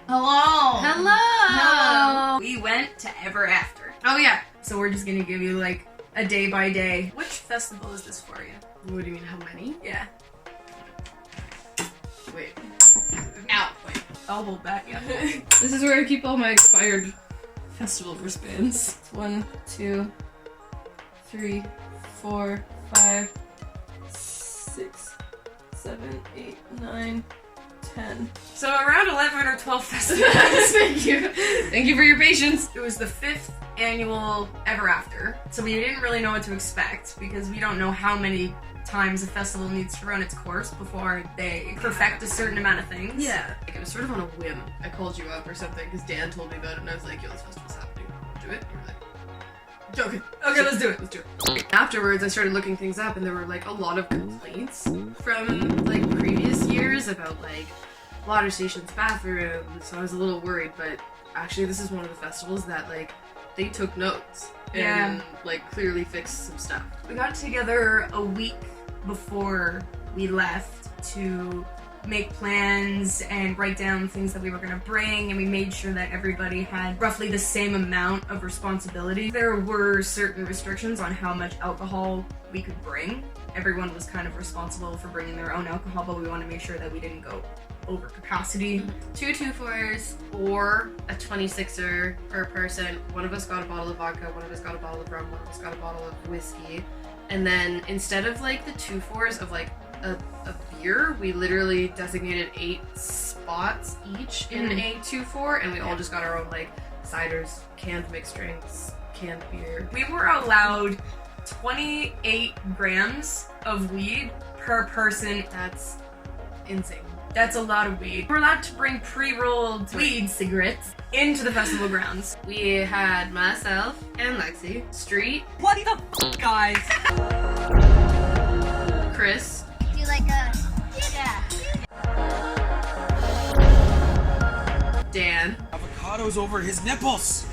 Hello! Hello! We went to Everafter. Oh yeah. So we're just gonna give you like a day by day. Which festival is this for you? What do you mean, how many? Yeah. Wait. Out. Wait. I'll hold that, yeah. This is where I keep all my expired festival wristbands. 1, 2, 3, 4, 5, 6, 7, 8, 9, 10. So around 11 or 12 festivals. Thank you. Thank you for your patience. It was the 5th annual Everafter. So we didn't really know what to expect because we don't know how many times a festival needs to run its course before they perfect a certain amount of things. Yeah. Like, it was sort of on a whim. I called you up or something because Dan told me about it and I was like, yo, this festival's happening. Do it? You were like, joking. Okay, let's do it. Let's do it. Afterwards, I started looking things up and there were like a lot of complaints from like previous years about like water stations, bathrooms, so I was a little worried, but actually this is one of the festivals that like they took notes and like clearly fixed some stuff. We got together a week before we left to make plans and write down things that we were going to bring, and we made sure that everybody had roughly the same amount of responsibility. There were certain restrictions on how much alcohol we could bring. Everyone was kind of responsible for bringing their own alcohol, but we wanted to make sure that we didn't go over capacity. 2 2-4s or a 26er per person. One of us got a bottle of vodka, one of us got a bottle of rum, one of us got a bottle of whiskey. And then instead of like the 2-4s of like a beer, we literally designated 8 spots each in a 2-4, and we all just got our own like ciders, canned mixed drinks, canned beer. We were allowed 28 grams of weed per person. That's insane. That's a lot of weed. We're allowed to bring pre-rolled weed cigarettes into the festival grounds. We had myself and Lexi, Street, What the f***, guys? Chris, Do like a yeah. Dan, Avocados over his nipples.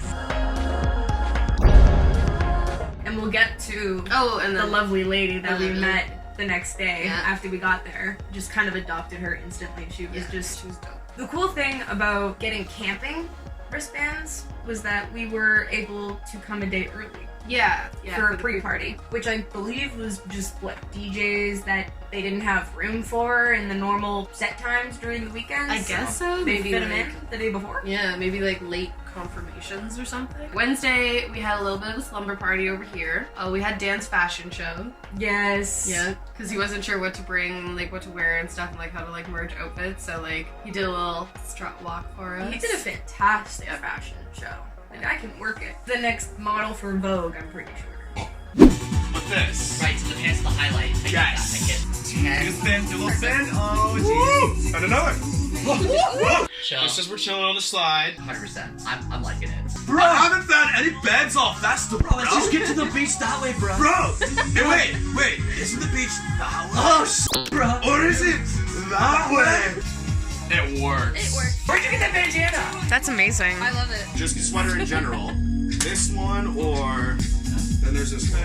And we'll get to and the then lovely lady that we lovely- met the next day Yeah. after we got there. Just kind of adopted her instantly. She was just... she was dope. The cool thing about getting camping wristbands was that we were able to come a day early. Yeah, For a the pre-party, which I believe was just what DJs that they didn't have room for in the normal set times during the weekends. I guess so. They Maybe fit them like, in the day before. yeah, maybe like late confirmations or something. Wednesday, we had a little bit of a slumber party over here. We had Dan's fashion show. Yes. Yeah, because he wasn't sure what to bring, like what to wear and stuff, and like how to like merge outfits. So like he did a little strut walk for us. He did a fantastic fashion show. Like, I can work it. The next model for Vogue, I'm pretty sure. With this. Right, so the pants the highlight. I Yes. get that. I Just bend, do a little bend. Oh, jeez. And another. get chill. Just as we're chilling on the slide. 100%. I'm liking it. Bro, I haven't found any beds all festival. Bro, Let's just get to the beach that way, bro. Bro, hey, wait. Isn't the beach that way? Oh, shit, bro. Or is it that way? It works. It works. Where'd you get that bandana? That's amazing. I love it. Just sweater in general. This one or then there's this one.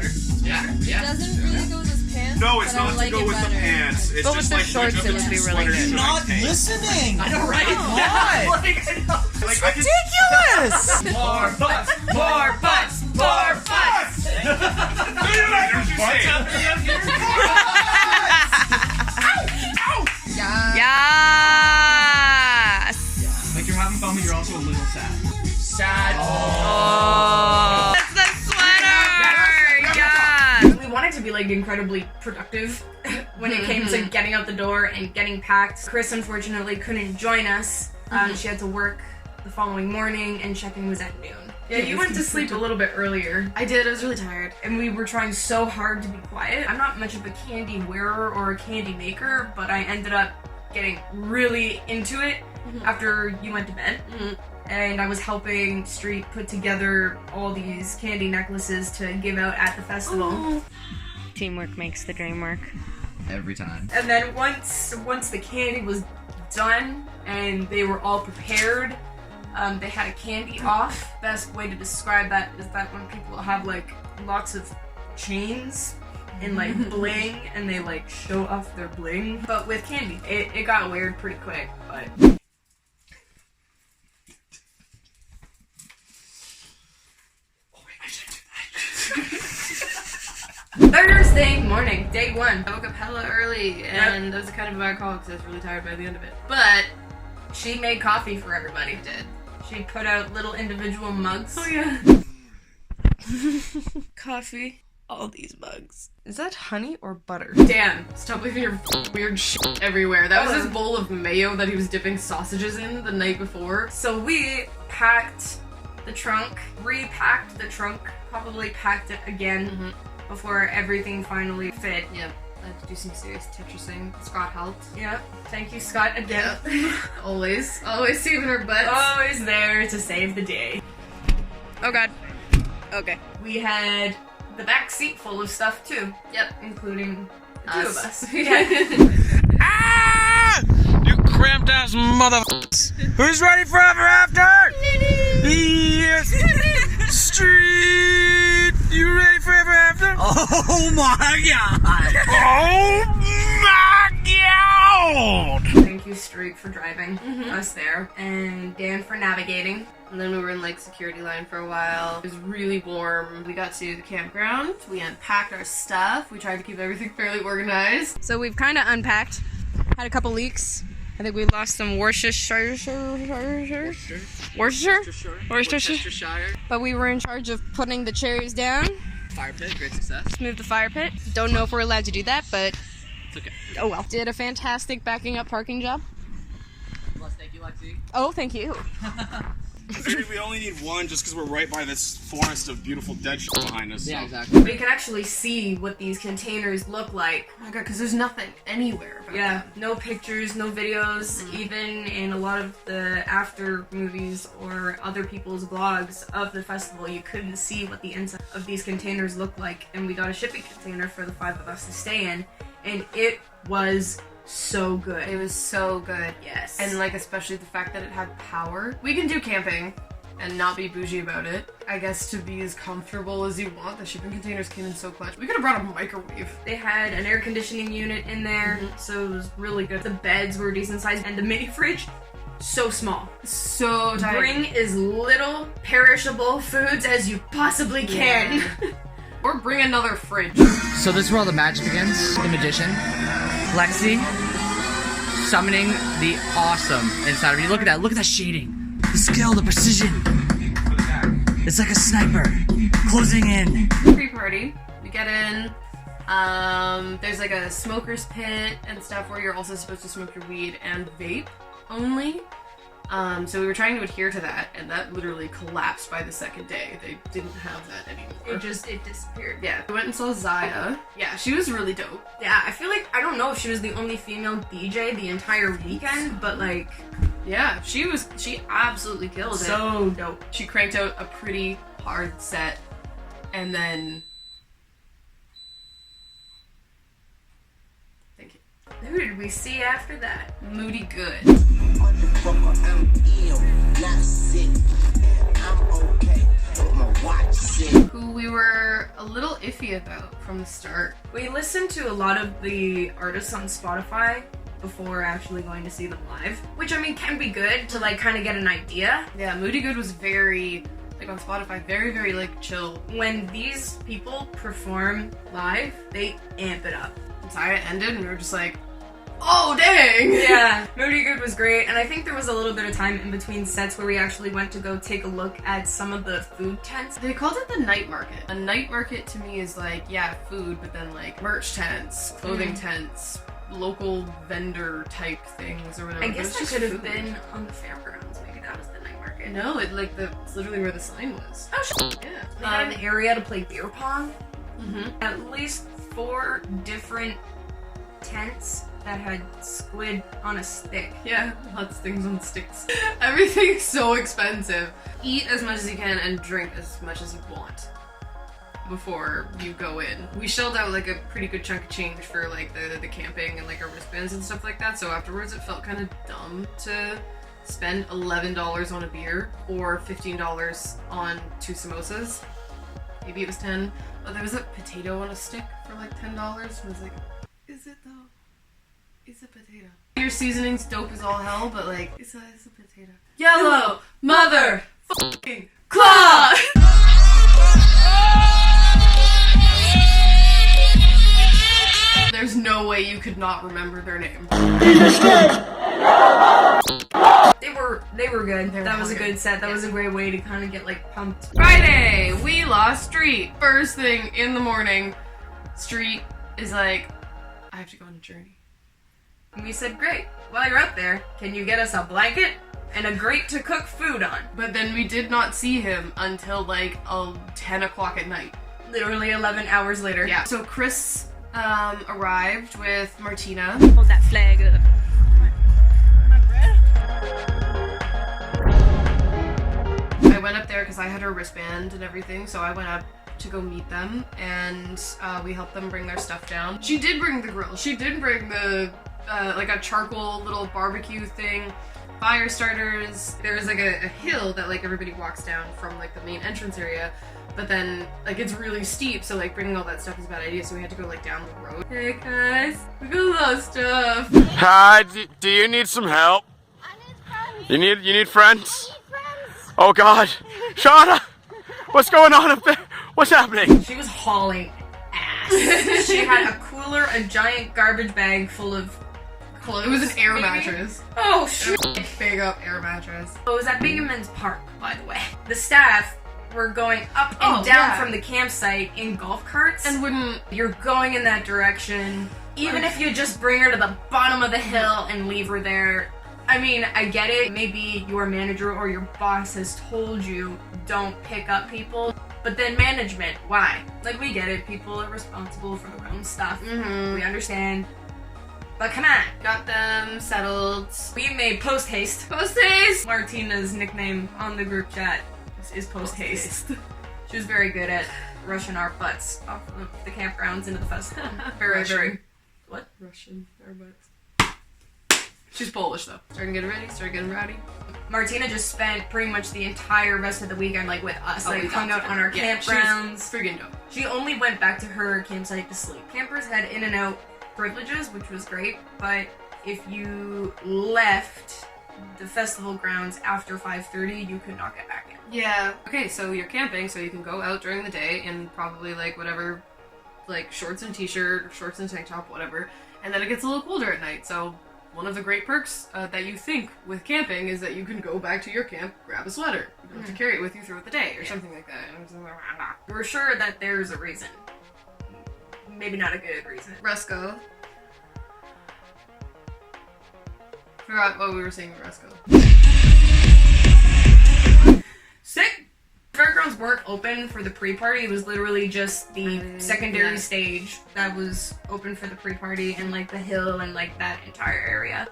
Yeah, yeah. Doesn't really go with his pants. No, it's but I not to like go it with the better. pants. It's But just with the like shorts, which of it the would be two really sweaters good. should You're I not take? listening. I know, right? God. Like, I know. Like, I could- Ridiculous. More butts! More butts! More butts! Do you like what you say? Yes! Like you're having fun, but you're also a little sad. Sad. Oh. That's the sweater! Yeah! We wanted to be like incredibly productive when it came to getting out the door and getting packed. Chris unfortunately couldn't join us. She had to work the following morning and check-in was at noon. Yeah, you went to sleep a little bit earlier. I did. I was really tired. And we were trying so hard to be quiet. I'm not much of a candy wearer or a candy maker, but I ended up getting really into it after you went to bed. And I was helping Street put together all these candy necklaces to give out at the festival. Teamwork makes the dream work. Every time. And then once the candy was done and they were all prepared, they had a candy off. Best way to describe that is that when people have like lots of chains and like bling and they like show off their bling, but with candy. It got weird pretty quick, but morning, day one. I woke up hella early, and that was kind of a bad call because I was really tired by the end of it. But she made coffee for everybody. I did. She put out little individual mugs. Oh yeah. Coffee. All these mugs. Is that honey or butter? Dan, stop leaving your weird shit everywhere. That was his bowl of mayo that he was dipping sausages in the night before. So we packed the trunk, repacked the trunk, probably packed it again before everything finally fit. Yep. I had to do some serious Tetrising. Scott helped. Yep. Thank you, Scott, again. Yep. Always saving our butts. Always there to save the day. Oh god. Okay. We had the back seat full of stuff too. Yep. Including the two of us. Ah! You cramped ass motherfuckers! Who's ready for Everafter? Yes! Street! You ready for Everafter? Oh my god! Oh my god! Thank you, Street, for driving us there, and Dan for navigating. And then we were in like security line for a while. It was really warm. We got to the campground. We unpacked our stuff. We tried to keep everything fairly organized. So we've kind of unpacked. Had a couple leaks. I think we lost some Worcestershire. But we were in charge of putting the chairs down. Fire pit, great success. Move the fire pit. Don't know if we're allowed to do that, but It's okay. oh well. Did a fantastic backing up parking job. Well, thank you, Lexi. Oh, thank you. We only need one just because we're right by this forest of beautiful dead shit behind us. Yeah, so. exactly. We can actually see what these containers look like. Oh my god, because there's nothing anywhere about Yeah, no pictures, no videos, even in a lot of the after movies or other people's vlogs of the festival, you couldn't see what the inside of these containers looked like, and we got a shipping container for the 5 of us to stay in, and it was so good. It was so good. Yes. And like especially the fact that it had power. We can do camping and not be bougie about it. I guess to be as comfortable as you want. The shipping containers came in so clutch. We could have brought a microwave. They had an air conditioning unit in there, so it was really good. The beds were decent sized, and the mini fridge, so small. So tight. Bring as little perishable foods as you possibly can. Or bring another fridge. So this is where all the magic begins. The magician, Lexi, summoning the awesome inside of you. Look at that. Look at that shading. The skill, the precision. It's like a sniper closing in. Pre-party. We get in. There's like a smoker's pit and stuff where you're also supposed to smoke your weed and vape only. So we were trying to adhere to that, and that literally collapsed by the second day. They didn't have that anymore. It disappeared. Yeah. We went and saw Zaya. Yeah, she was really dope. Yeah, I feel like, I don't know if she was the only female DJ the entire weekend, but like, Yeah, she absolutely killed it. so dope. She cranked out a pretty hard set, and then... Thank you. Who did we see after that? Moody Good. Who we were a little iffy about from the start. We listened to a lot of the artists on Spotify before actually going to see them live, which I mean can be good to like kind of get an idea. Yeah, Moody Good was very, like on Spotify, very, very like chill. When these people perform live, they amp it up. Zaya ended and we were just like, oh dang! Yeah, Moody Good was great, and I think there was a little bit of time in between sets where we actually went to go take a look at some of the food tents. They called it the night market. A night market to me is like, yeah, food, but then like merch tents, clothing tents, local vendor type things or whatever. I But guess it's that just could have food. been on the fairgrounds. Maybe that was the night market. No, it's literally where the sign was. Oh, shit. Yeah. They had an area to play beer pong. Mm-hmm. At least 4 different tents that had squid on a stick. Yeah, lots of things on sticks. Everything's so expensive. Eat as much as you can and drink as much as you want before you go in. We shelled out like a pretty good chunk of change for like the camping and like our wristbands and stuff like that, so afterwards it felt kind of dumb to spend $11 on a beer or $15 on 2 samosas. Maybe it was 10. Oh, there was a potato on a stick for like $10. I was like, is it though? It's a potato. Your seasoning's dope as all hell, but like, it's a potato. Yellow mother fucking claw! not remember their name. They were good. They were That was a good. good set. That Yeah. was a great way to kind of get like pumped. Friday, we lost Street. First thing in the morning, Street is like, I have to go on a journey. And we said, great. While you're up there, can you get us a blanket and a grate to cook food on? But then we did not see him until like 10 o'clock at night. Literally 11 hours later. Yeah. So Chris arrived with Martina. Hold that flag up. I went up there because I had her wristband and everything, so I went up to go meet them, and we helped them bring their stuff down. She did bring the grill. She did bring the like a charcoal little barbecue thing, fire starters. There's like a hill that like everybody walks down from like the main entrance area, but then like it's really steep, so like bringing all that stuff is a bad idea, so we had to go like down the road. Hey guys, we got a lot of stuff. Hi, do you need some help? I need friends. You need friends? I need friends. Oh God, Shauna, what's going on up there? What's happening? She was hauling ass. She had a cooler, a giant garbage bag full of clothes. It was an air maybe? mattress. Oh shit. Big up air mattress. It was at Bingaman's Park, by the way. The staff were going up and Oh, down yeah. from the campsite in golf carts. And wouldn't You're going in that direction. Even if you just bring her to the bottom of the hill and leave her there. I mean, I get it. Maybe your manager or your boss has told you don't pick up people. But then management, why? Like, we get it. People are responsible for their own stuff. Mm-hmm. We understand. But come on. got them settled. We made post haste. Post haste. Martina's nickname on the group chat is post haste. She was very good at rushing our butts off of the campgrounds into the festival. Very, very. What? Russian robots. She's Polish though. Starting getting ready. Started getting rowdy. Martina just spent pretty much the entire rest of the weekend like with us, Oh, like we hung got out on our yeah, campgrounds. She's friggin' dope. She only went back to her campsite to sleep. Campers had in and out privileges, which was great, but if you left the festival grounds after 5:30, you could not get back in. Yeah. Okay, so you're camping, so you can go out during the day in probably like whatever, like shorts and t-shirt, or shorts and tank top, whatever, and then it gets a little colder at night. So one of the great perks that you think with camping is that you can go back to your camp, grab a sweater. You don't have to carry it with you throughout the day or something like that. We're sure that there's a reason. Maybe not a good reason. Rusco. Forgot what we were saying with Rusco. Sick! Fairgrounds weren't open for the pre-party. It was literally just the secondary yeah. stage that was open for the pre-party and like the hill and like that entire area.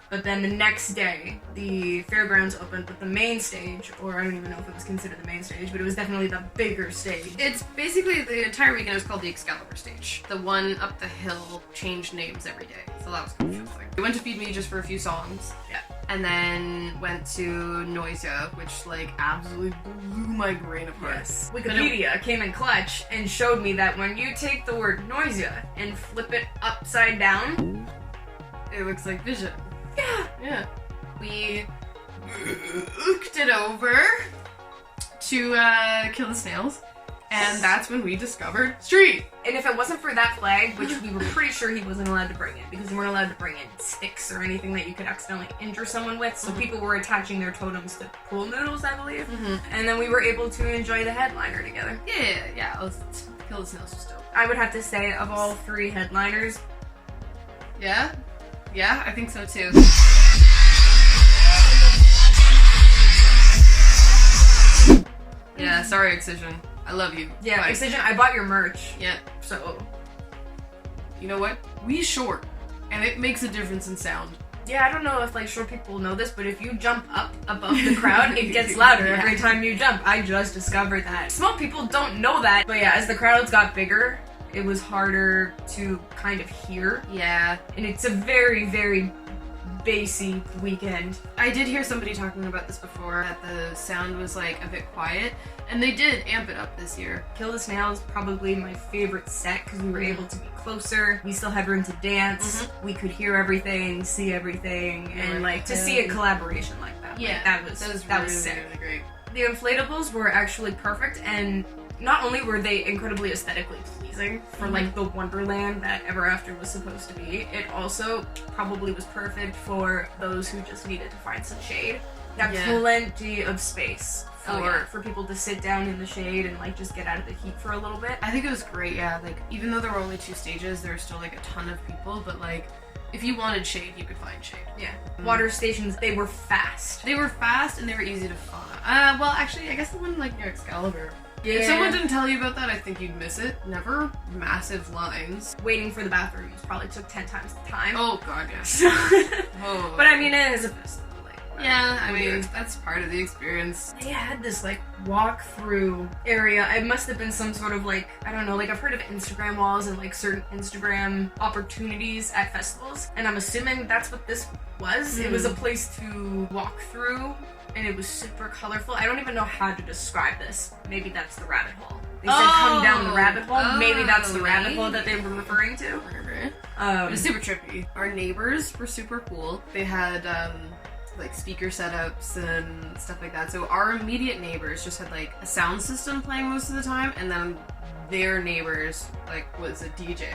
But then the next day, the fairgrounds opened, but the main stage, or I don't even know if it was considered the main stage, but it was definitely the bigger stage. It's basically the entire weekend was called the Excalibur stage. The one up the hill changed names every day, so that was confusing. We went to Feed Me just for a few songs. Yeah. And then went to Noisia, which like absolutely blew my brain apart. Yes. Wikipedia came in clutch and showed me that when you take the word nausea and flip it upside down, It looks like Vision. yeah, Yeah. We ooked it over to kill the snails. And that's when we discovered Street. and if it wasn't for that flag, which we were pretty sure he wasn't allowed to bring in, because we weren't allowed to bring in sticks or anything that you could accidentally injure someone with, so people were attaching their totems to pool noodles, I believe. And then we were able to enjoy the headliner together. Yeah. Kill the snails was dope. I would have to say, of all three headliners, Yeah? Yeah, I think so too. Yeah, sorry, Excision. I love you. yeah, Bye. Excision, I bought your merch, Yeah. so You know what? We short, and it makes a difference in sound. yeah, I don't know if like short people know this, but if you jump up above the crowd, it gets louder Yeah. every time you jump. I just discovered that. Small people don't know that, but yeah, as the crowds got bigger, it was harder to kind of hear, Yeah. and it's a very, very bassy weekend. I did hear somebody talking about this before, that the sound was like a bit quiet, and they did amp it up this year. Kill the Snail is probably my favorite set because we were able to be closer. We still had room to dance. We could hear everything, see everything, and like to see a collaboration like that. like, that was really, sick. really great. The inflatables were actually perfect, and not only were they incredibly aesthetically pleasing, amazing for like the wonderland that Everafter was supposed to be. It also probably was perfect for those who just needed to find some shade. Got plenty of space for people to sit down in the shade and like just get out of the heat for a little bit. I think it was great, yeah. Like, even though there were only 2 stages, there were still like a ton of people, but like, if you wanted shade, you could find shade. Yeah. Water stations, they were fast. They were fast and they were easy to find. Well, actually, I guess the one like near Excalibur. Yeah. If someone didn't tell you about that, I think you'd miss it. Never massive lines. Waiting for the bathrooms probably took 10 times the time. Oh god, yes. Oh. But I mean, it is a festival. Yeah, I mean, that's part of the experience. They had this like walk-through area. It must have been some sort of like, I don't know, like I've heard of Instagram walls and like certain Instagram opportunities at festivals, and I'm assuming that's what this was. It was a place to walk through, and it was super colorful. I don't even know how to describe this. Maybe that's the rabbit hole. They said come down the rabbit hole. Maybe that's the rabbit hole that they were referring to. It was super trippy. Our neighbors were super cool. They had like speaker setups and stuff like that. So our immediate neighbors just had like a sound system playing most of the time, and then their neighbors like was a DJ.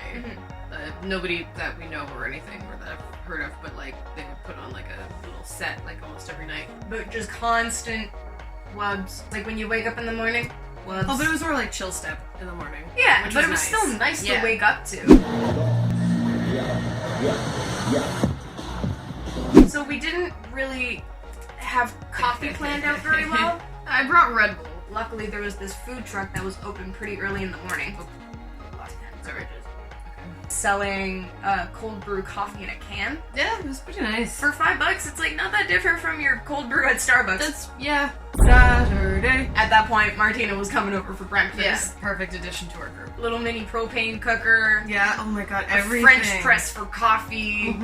Nobody that we know or anything or that I've heard of, but like they would put on like a little set like almost every night. But just constant wubs. Like when you wake up in the morning, wubs. Oh, but it was more like chill step in the morning. Yeah, which but it was nice. still nice to wake up to. So we didn't really have coffee planned out very well. I brought Red Bull. Luckily, there was this food truck that was open pretty early in the morning. Sorry. Selling cold brew coffee in a can. Yeah, it was pretty nice. For $5, it's like not that different from your cold brew at Starbucks. That's, yeah. Saturday. At that point, Martina was coming over for breakfast. Yeah, perfect addition to our group. Little mini propane cooker. Yeah, oh my god, A everything. French press for coffee.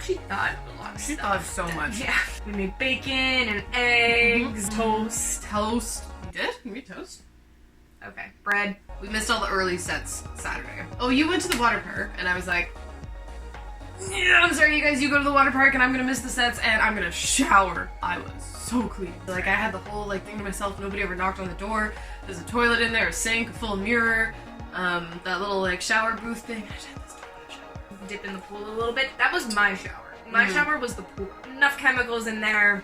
She thought a lot of She stuff. thought so much. Yeah. We made bacon and eggs, toast. Toast. You did? You made toast? Okay. Bread. We missed all the early sets Saturday. Oh, you went to the water park, and I was like, yeah, I'm sorry, you guys, you go to the water park, and I'm gonna miss the sets, and I'm gonna shower. I was so clean. Like, I had the whole, like, thing to myself. Nobody ever knocked on the door. There's a toilet in there, a sink, a full mirror, that little, like, shower booth thing. I just had this shower. Dip in the pool a little bit. That was my shower. My shower was the pool. Enough chemicals in there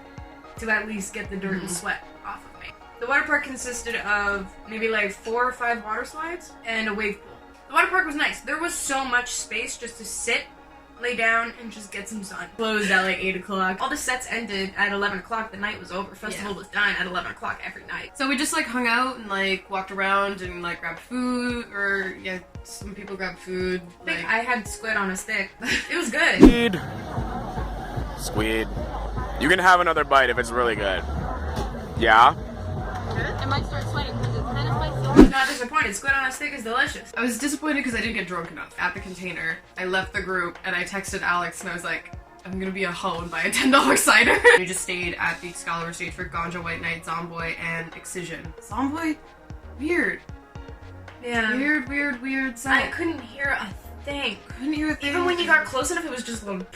to at least get the dirt and sweat off of me. The water park consisted of maybe like 4 or 5 water slides and a wave pool. The water park was nice. There was so much space just to sit, lay down, and just get some sun. Closed at like 8 o'clock. All the sets ended at 11 o'clock. The night was over. Festival was done at 11 o'clock every night. So we just, like, hung out and, like, walked around and, like, grabbed food, or, yeah, some people grabbed food. I think Like, I had squid on a stick. It was good. Squid. You can have another bite if it's really good. Yeah? I might start sweating because it's kind of spicy. Not disappointed. Squid on a stick is delicious. I was disappointed because I didn't get drunk enough at the container. I left the group and I texted Alex and I was like, I'm gonna be a hoe and buy a $10 cider. We just stayed at the Excalibur stage for Ganja White Knight, Zomboy, and Excision. Zomboy? Weird. Yeah. Weird I set. couldn't hear a thing. Couldn't hear a thing. Even when you got close enough, it was just a little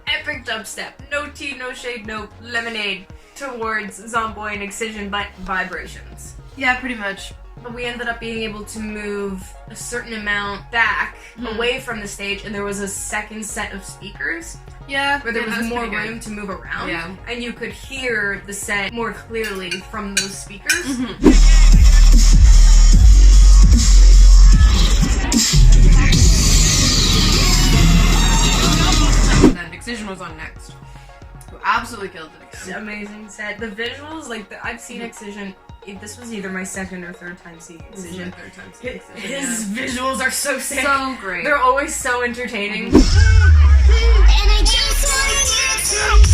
epic dubstep. No tea, no shade, no lemonade towards Zomboy and Excision, but vibrations. Yeah, pretty much. But we ended up being able to move a certain amount back away from the stage, and there was a second set of speakers Yeah, where there that was more pretty good. room to move around. Yeah. And you could hear the set more clearly from those speakers. And then Excision was on next. Who absolutely killed it again. Amazing set. The visuals, like I've seen Excision. This was either my second or third time seeing Excision. Third time seeing Excision, His visuals are so sick. So great. They're always so entertaining. And I just want you to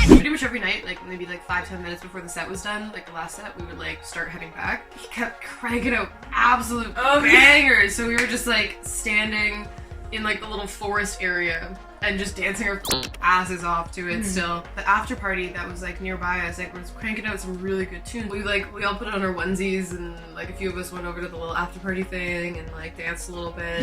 Pretty much every night, like maybe like 5-10 minutes before the set was done, like the last set, we would like start heading back. He kept cranking out absolute bangers, so we were just like standing in like the little forest area and just dancing our asses off to it still. The after party that was like nearby us, like was cranking out some really good tunes. We all put on our onesies and like a few of us went over to the little after party thing and like danced a little bit.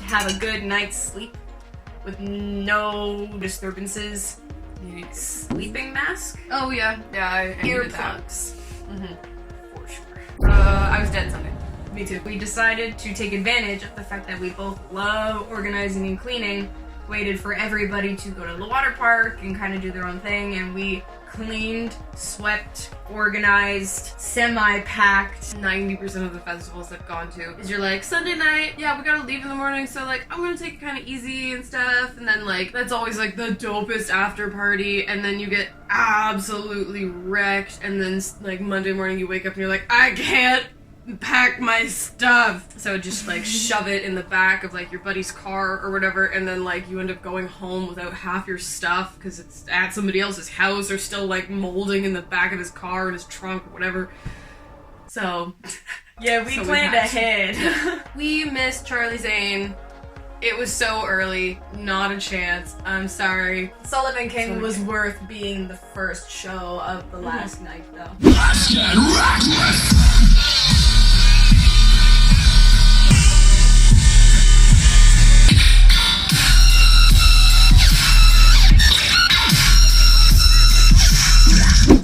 have a good night's sleep with no disturbances, you need a sleeping mask, Oh yeah, I needed that. earplugs. For sure. I was dead Sunday. Me too. We decided to take advantage of the fact that we both love organizing and cleaning, waited for everybody to go to the water park and kind of do their own thing, and we cleaned, swept, organized, semi-packed. 90% of the festivals I've gone to is you're like, Sunday night, yeah, we gotta leave in the morning, so like, I'm gonna take it kind of easy and stuff, and then like, that's always like the dopest after party, and then you get absolutely wrecked, and then like Monday morning you wake up and you're like, I can't pack my stuff. So just like shove it in the back of like your buddy's car or whatever, and then like you end up going home without half your stuff because it's at somebody else's house or still like molding in the back of his car and his trunk or whatever. So Yeah, we So we planned had to. ahead. we missed Charlie Zane. It was so early, not a chance. I'm sorry. Sullivan King Sorry. was worth being the first show of the last night, though.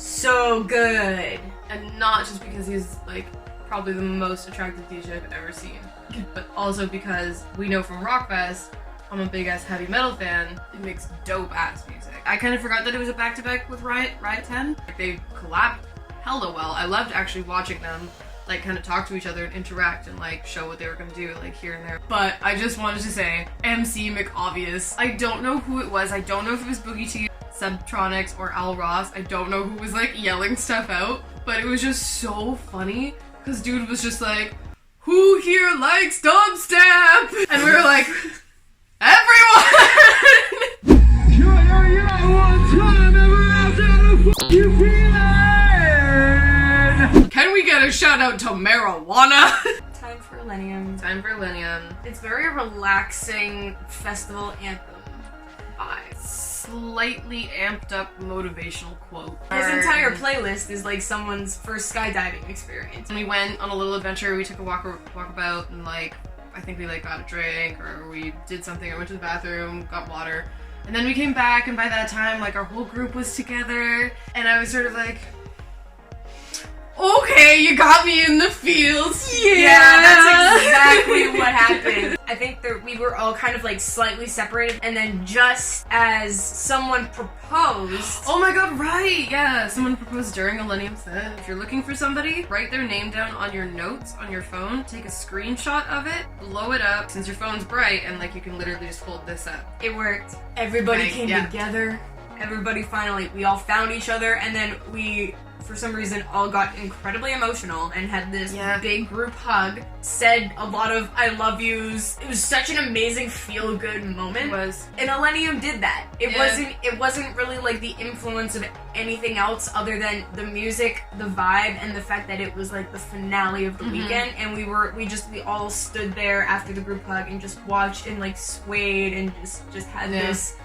So good. And not just because he's like probably the most attractive DJ I've ever seen, but also because we know from Rockfest, I'm a big ass heavy metal fan. It makes dope ass music. I kind of forgot that it was a back to back with Riot 10. Like, they collabed hella well. I loved actually watching them like kind of talk to each other and interact and like show what they were gonna do like here and there. But I just wanted to say, MC McObvious. I don't know who it was. I don't know if it was Boogie T, Subtronics, or Al Ross. I don't know who was like yelling stuff out, but it was just so funny because dude was just like, who here likes dubstep? And we were like, everyone! Can we get a shout out to marijuana? Time for Millennium. Time for Linium. It's very relaxing festival anthem vibe. Slightly amped up motivational quote. His entire playlist is like someone's first skydiving experience. And we went on a little adventure. We took a walkabout and like I think we like got a drink or we did something. I went to the bathroom, got water, and then we came back. And by that time, like our whole group was together, and I was sort of like, okay, you got me in the feels. Yeah, that's exactly what happened. I think that we were all kind of like slightly separated, and then just as someone proposed, Oh my god, right! Yeah, someone proposed during a Millennium set. If you're looking for somebody, write their name down on your notes on your phone, take a screenshot of it, blow it up, since your phone's bright, and like you can literally just hold this up. it worked. Everybody Right, came yeah. together. Everybody finally, we all found each other, and then we, for some reason, all got incredibly emotional and had this Yeah. big group hug, said a lot of I love yous. It was such an amazing feel-good moment. It was. And Millennium did that. Yeah. It wasn't really like the influence of anything else other than the music, the vibe, and the fact that it was like the finale of the weekend, and we all stood there after the group hug and just watched and like swayed and just had Yeah. this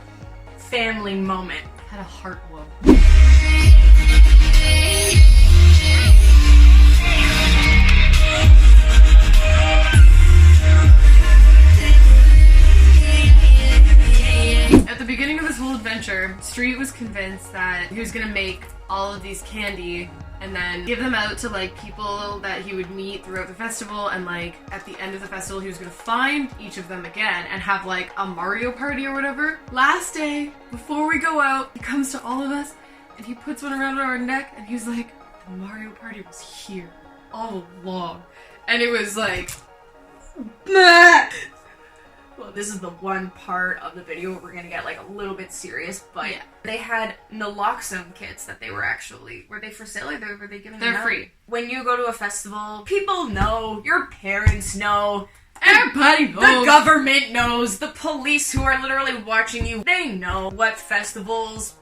family moment. Had a heart whoa. At the beginning of this whole adventure, Street was convinced that he was gonna make all of these candy and then give them out to like people that he would meet throughout the festival, and like at the end of the festival he was gonna find each of them again and have like a Mario party or whatever. Last day, before we go out, he comes to all of us and he puts one around our neck and he's like, the Mario party was here all along. And it was like, nah. Well, this is the one part of the video where we're gonna get like a little bit serious, but Yeah. they had NALOXONE kits that they were they for sale or were they giving them They're out? free. When you go to a festival, people know, your parents know, Everybody the knows. government knows, the police who are literally watching you, they know what festivals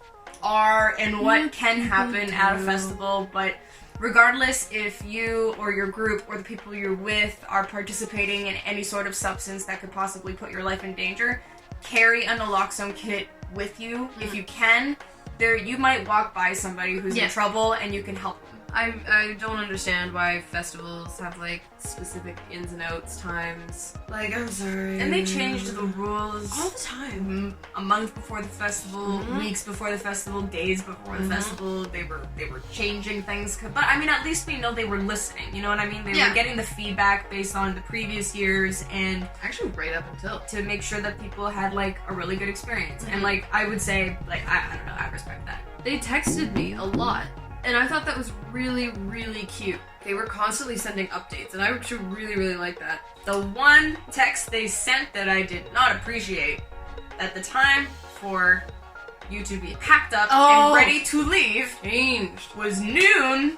are and what can happen at a festival, but regardless if you or your group or the people you're with are participating in any sort of substance that could possibly put your life in danger, carry a NALOXONE kit with you if you can. There, you might walk by somebody who's in trouble and you can help them. I don't understand why festivals have like specific ins and outs times. Like, I'm sorry. And they changed the rules all the time. A month before the festival, weeks before the festival, days before the festival. They were changing things. But I mean, at least we know they were listening. You know what I mean? They were getting the feedback based on the previous years and actually right up until to make sure that people had like a really good experience. And like I would say, like I don't know, I respect that. They texted me a lot. And I thought that was really, really cute. They were constantly sending updates, and I actually really, really like that. The one text they sent that I did not appreciate at the time for you to be packed up and ready to leave was noon,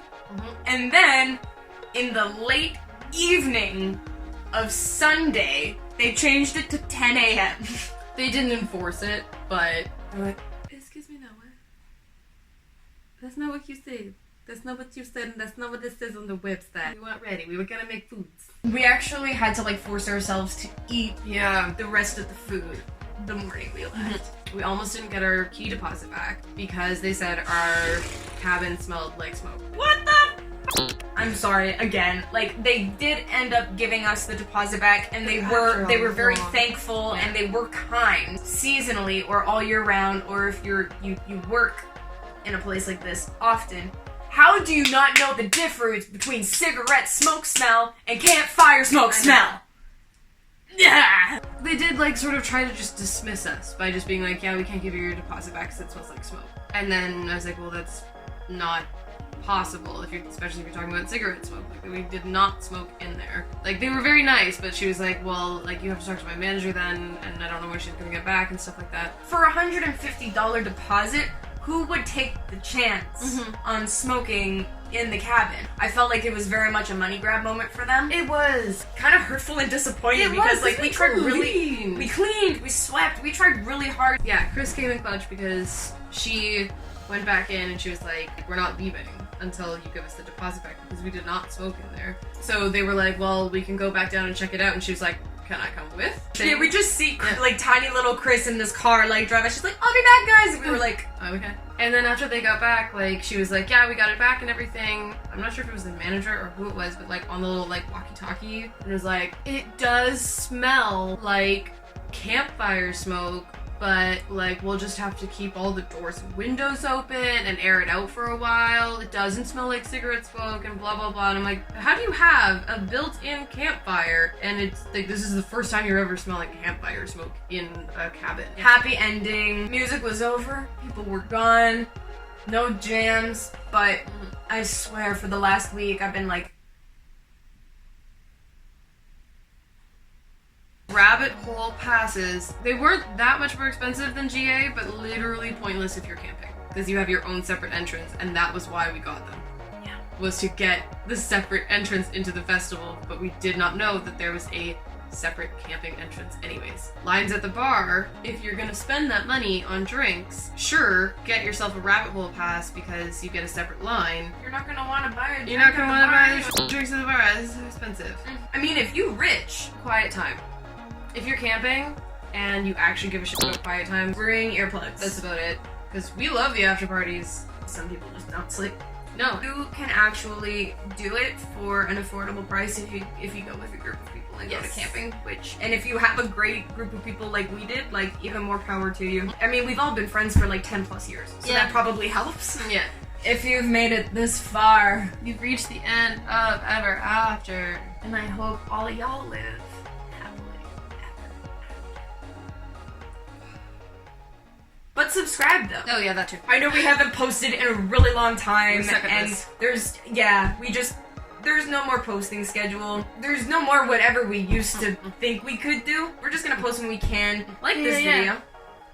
and then in the late evening of Sunday, they changed it to 10 a.m. They didn't enforce it, but they're like, excuse me now, what? That's not what you said. That's not what you said, and that's not what it says on the website. We weren't ready. We were gonna make foods. We actually had to like force ourselves to eat the rest of the food the morning we left. We almost didn't get our key deposit back because they said our cabin smelled like smoke. What the? I'm sorry again. Like they did end up giving us the deposit back, and they were very thankful and they were kind. Seasonally or all year round, or if you work in a place like this often, how do you not know the difference between cigarette smoke smell and campfire smoke smell? Yeah! They did like sort of try to just dismiss us by just being like, yeah, we can't give you your deposit back because it smells like smoke. And then I was like, well, that's not possible, especially if you're talking about cigarette smoke. Like, we did not smoke in there. Like, they were very nice, but she was like, well, like, you have to talk to my manager then, and I don't know when she's gonna get back and stuff like that. For a $150 deposit, who would take the chance on smoking in the cabin? I felt like it was very much a money grab moment for them. It was kind of hurtful and disappointing because like we tried we cleaned, we swept, we tried really hard. Yeah, Chris came in clutch because she went back in and she was like, we're not leaving until you give us the deposit back because we did not smoke in there. So they were like, well, we can go back down and check it out, and she was like, can I come with? Yeah, we just see like tiny little Chris in this car like driving. She's like, I'll be back, guys. And we were like, oh, okay. And then after they got back, like she was like, yeah, we got it back and everything. I'm not sure if it was the manager or who it was, but like on the little like walkie-talkie, and it was like, it does smell like campfire smoke, but like we'll just have to keep all the doors and windows open and air it out for a while. It doesn't smell like cigarette smoke and blah blah blah. And I'm like, how do you have a built-in campfire and it's like this is the first time you're ever smelling campfire smoke in a cabin? Happy ending. Music was over. People were gone. No jams. But I swear for the last week I've been like, rabbit hole passes. They weren't that much more expensive than GA, but literally pointless if you're camping. Because you have your own separate entrance, and that was why we got them. Yeah. Was to get the separate entrance into the festival, but we did not know that there was a separate camping entrance anyways. Lines at the bar, if you're gonna spend that money on drinks, sure, get yourself a rabbit hole pass because you get a separate line. You're not gonna want to buy a drink. You're not gonna want to buy the drinks at the bar. This is expensive. I mean, if you rich, quiet time. If you're camping and you actually give a shit about quiet time, bring earplugs. That's about it. Because we love the after parties. Some people just don't sleep. No. You can actually do it for an affordable price if you go with a group of people and go to camping. And if you have a great group of people like we did, like even more power to you. I mean, we've all been friends for like 10 plus years, so that probably helps. Yeah. If you've made it this far, you've reached the end of Everafter, and I hope all of y'all live. But subscribe though. Oh yeah, that too. I know we haven't posted in a really long time, and this. there's no more posting schedule. There's no more whatever we used to think we could do. We're just gonna post when we can. Like this video.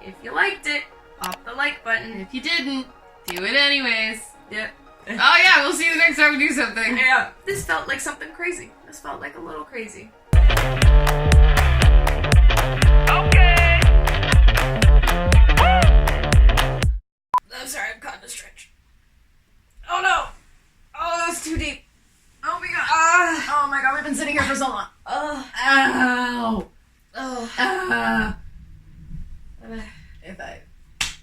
If you liked it, pop the like button. If you didn't, do it anyways. Yep. Oh yeah, we'll see you the next time we do something. Yeah. This felt like something crazy. This felt like a little crazy. Okay. I'm sorry, I'm caught in a stretch. Oh no! Oh, that was too deep. Oh my god. Oh my god, we've been sitting here for so long. Ow. Oh. If I